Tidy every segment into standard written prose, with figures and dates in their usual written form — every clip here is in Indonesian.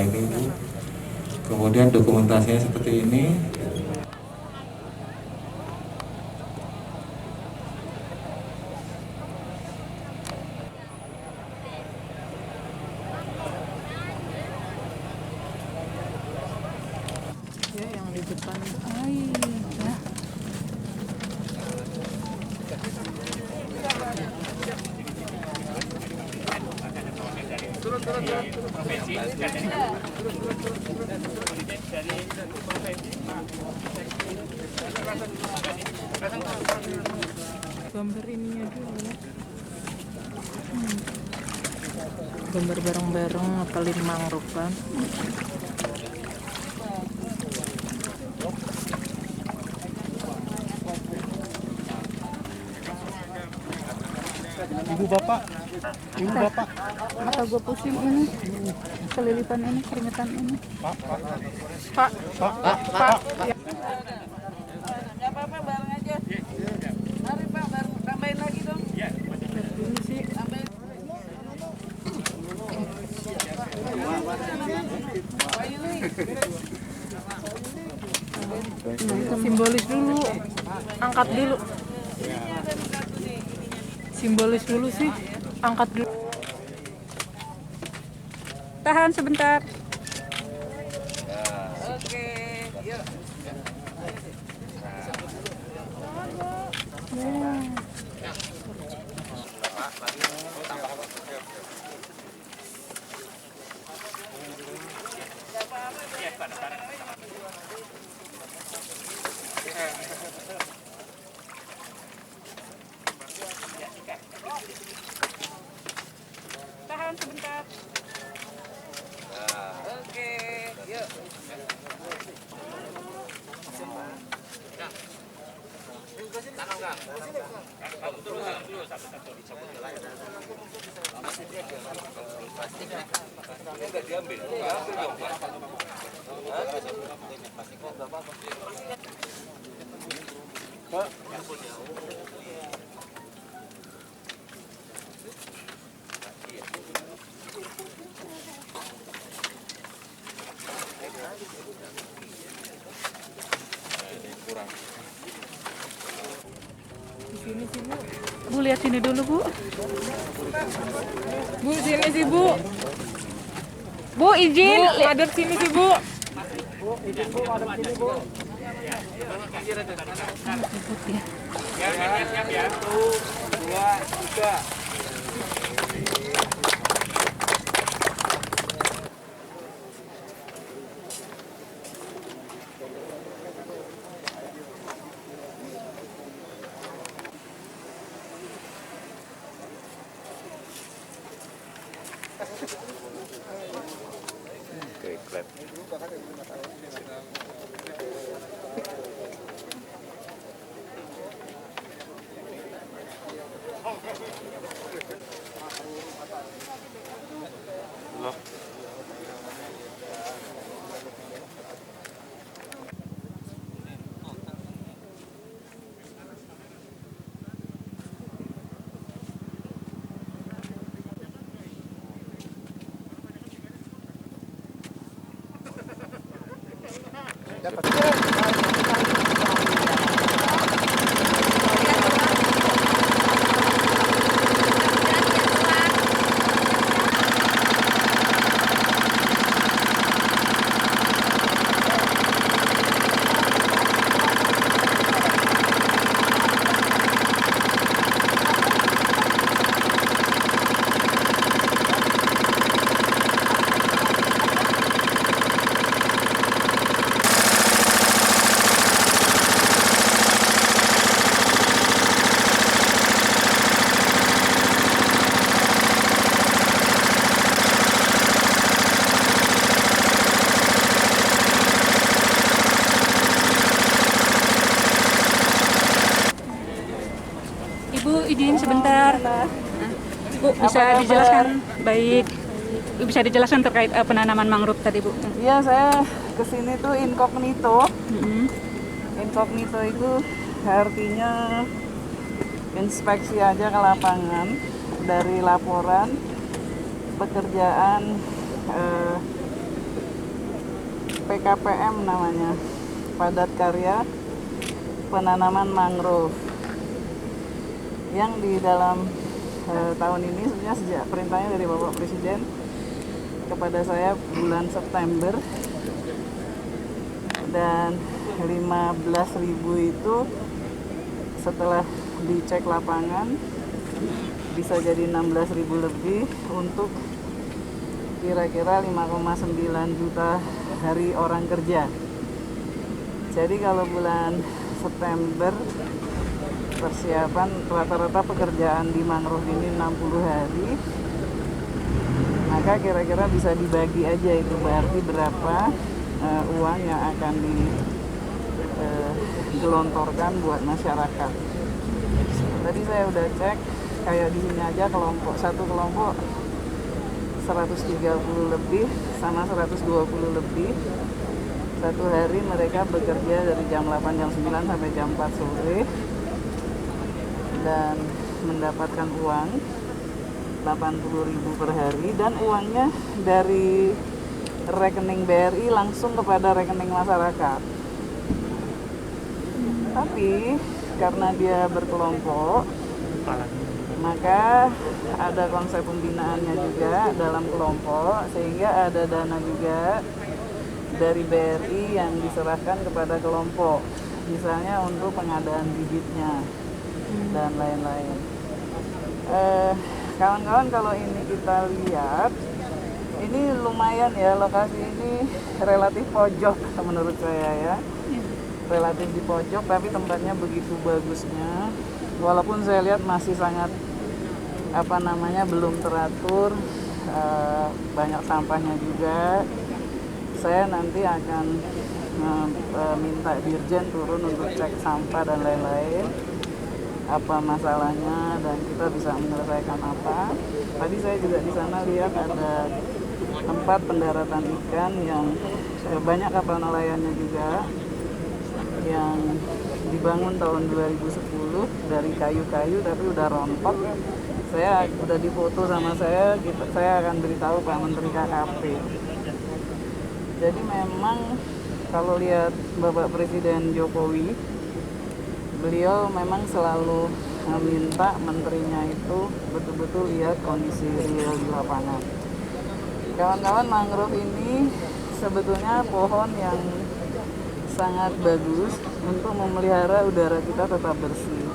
Ini Bu, kemudian dokumentasinya seperti ini. Ya, yang di depan. Oh iya. Gambar ininya dulu. Gambar bareng-bareng ngapalin mangrove kan. Ibu bapak, Mata gue pusing ini, kelilipan ini, keringetan ini. Pak. Ya. Nggak apa-apa, bareng aja. Mari Pak, bareng tambahin lagi dong. Ini sih. Tambahin. Simbolis dulu, angkat dulu. Simbolis dulu sih, angkat dulu. Tahan sebentar. Oke, yuk. Tahan sebentar. Oke, yuk. Sini sih Bu. Bu lihat sini dulu Bu. Bu sini sih Bu. Bu izin madep sini sih Bu. Bu, izin Bu, ada sini Bu. Siap ya. 1, 2, 3. Oke, clap. Loh. izin sebentar. Bu, bisa kabar? dijelaskan? Baik. Bisa dijelaskan terkait penanaman mangrove tadi, Bu? Iya, saya kesini tuh incognito. Mm-mm. Incognito itu artinya inspeksi aja ke lapangan dari laporan pekerjaan PKPM namanya, padat karya penanaman mangrove, yang di dalam tahun ini sebenarnya sejak perintahnya dari Bapak Presiden kepada saya bulan September, dan 15.000 itu setelah dicek lapangan bisa jadi 16.000 lebih untuk kira-kira 5,9 juta hari orang kerja. Jadi kalau bulan September persiapan rata-rata pekerjaan di mangrove ini 60 hari, maka kira-kira bisa dibagi aja itu berarti berapa uang yang akan digelontorkan buat masyarakat. Tadi saya udah cek, kayak di sini aja satu kelompok 130 lebih sama 120 lebih. Satu hari mereka bekerja dari jam 8 jam 9 sampai jam 4 sore dan mendapatkan uang 80.000 per hari, dan uangnya dari rekening BRI langsung kepada rekening masyarakat. Tapi karena dia berkelompok, maka ada konsep pembinaannya juga dalam kelompok, sehingga ada dana juga dari BRI yang diserahkan kepada kelompok, misalnya untuk pengadaan bibitnya dan lain-lain. Kawan-kawan, kalau ini kita lihat, ini lumayan ya, lokasi ini relatif pojok menurut saya ya, relatif di pojok, tapi tempatnya begitu bagusnya. Walaupun saya lihat masih sangat belum teratur, banyak sampahnya juga. Saya nanti akan minta dirjen turun untuk cek sampah dan lain-lain, apa masalahnya dan kita bisa menyelesaikan apa. Tadi saya juga di sana lihat ada tempat pendaratan ikan yang banyak kapal nelayannya juga, yang dibangun tahun 2010 dari kayu-kayu tapi udah rontok. Saya udah difoto sama saya akan beritahu Pak Menteri KKP. Jadi memang kalau lihat Bapak Presiden Jokowi, beliau memang selalu meminta menterinya itu betul-betul lihat kondisi real di lapangan. Kawan-kawan, mangrove ini sebetulnya pohon yang sangat bagus untuk memelihara udara kita tetap bersih.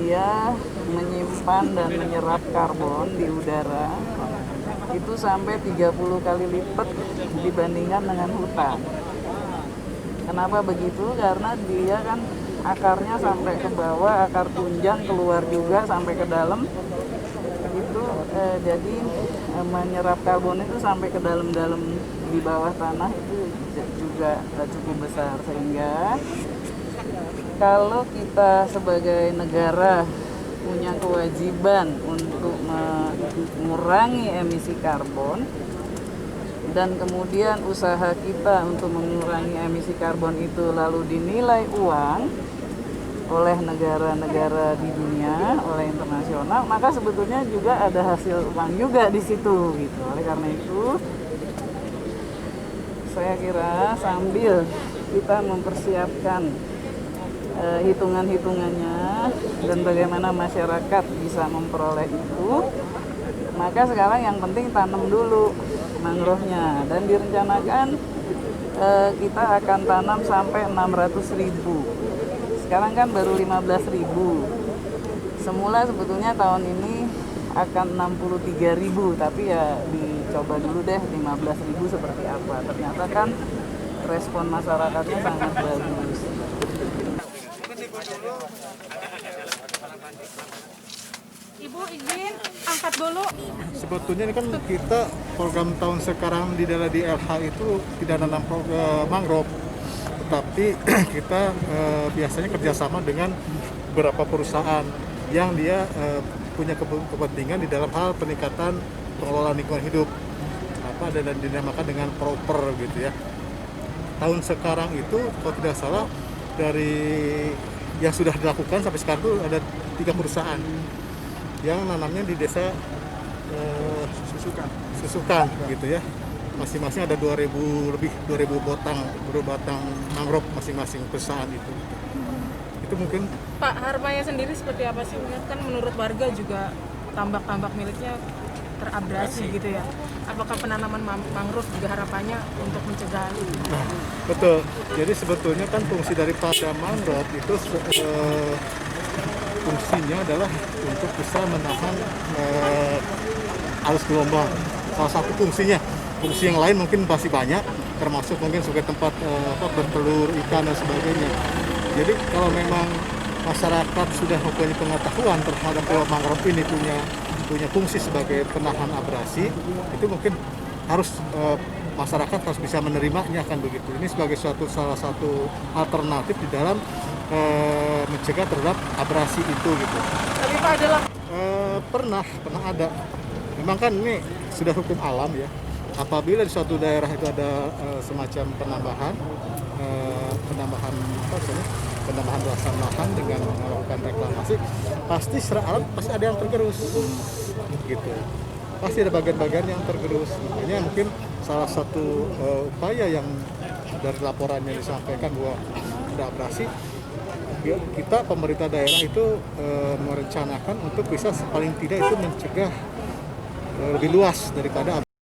Ia menyimpan dan menyerap karbon di udara itu sampai 30 kali lipat dibandingkan dengan hutan. Kenapa begitu? Karena dia kan akarnya sampai ke bawah, akar tunjang keluar juga sampai ke dalam. Itu jadi menyerap karbon itu sampai ke dalam-dalam di bawah tanah itu juga cukup besar, sehingga kalau kita sebagai negara punya kewajiban untuk mengurangi emisi karbon, dan kemudian usaha kita untuk mengurangi emisi karbon itu lalu dinilai uang oleh negara-negara di dunia, oleh internasional, maka sebetulnya juga ada hasil uang juga di situ gitu. Oleh karena itu, saya kira sambil kita mempersiapkan hitungan-hitungannya dan bagaimana masyarakat bisa memperoleh itu, maka sekarang yang penting tanam dulu mangrove-nya, dan direncanakan kita akan tanam sampai 600.000. Sekarang kan baru 15.000. Semula sebetulnya tahun ini akan 63.000, tapi ya dicoba dulu deh 15.000 seperti apa. Ternyata kan respon masyarakatnya sangat bagus. Ibu izin angkat dulu. Sebetulnya ini kan kita program tahun sekarang di daerah di LH itu tidak nanam mangrove, tetapi kita biasanya kerjasama dengan beberapa perusahaan yang dia punya kepentingan di dalam hal peningkatan pengelolaan lingkungan hidup, dan dinamakan dengan proper gitu ya. Tahun sekarang itu kalau tidak salah dari yang sudah dilakukan sampai sekarang itu ada 3 perusahaan yang nanamnya di desa Susukan gitu ya. Masing-masing ada 2.000 batang mangrove masing-masing perusahaan itu. Itu mungkin. Pak, harapannya sendiri seperti apa sih? Kan menurut warga juga tambak-tambak miliknya terabrasi gitu ya. Apakah penanaman mangrove juga harapannya untuk mencegah hal ini? Nah, betul. Jadi sebetulnya kan fungsi daripada mangrove itu fungsinya adalah untuk bisa menahan arus gelombang. Salah satu fungsinya. Fungsi yang lain mungkin masih banyak, termasuk mungkin sebagai tempat bertelur ikan dan sebagainya. Jadi kalau memang masyarakat sudah mempunyai pengetahuan terhadap mangrove ini punya fungsi sebagai penahan abrasi, itu mungkin harus masyarakat harus bisa menerimanya kan begitu. Ini sebagai salah satu alternatif di dalam mencegah terhadap abrasi itu gitu. Tapi Pak adalah Pernah ada. Memang kan ini sudah hukum alam ya. Apabila di suatu daerah itu ada semacam penambahan luasan lahan dengan melakukan reklamasi, pasti secara alam pasti ada yang tergerus, gitu. Pasti ada bagian-bagian yang tergerus. Makanya mungkin salah satu upaya yang dari laporan yang disampaikan bahwa ada abrasi, kita pemerintah daerah itu merencanakan untuk bisa paling tidak itu mencegah lebih luas daripada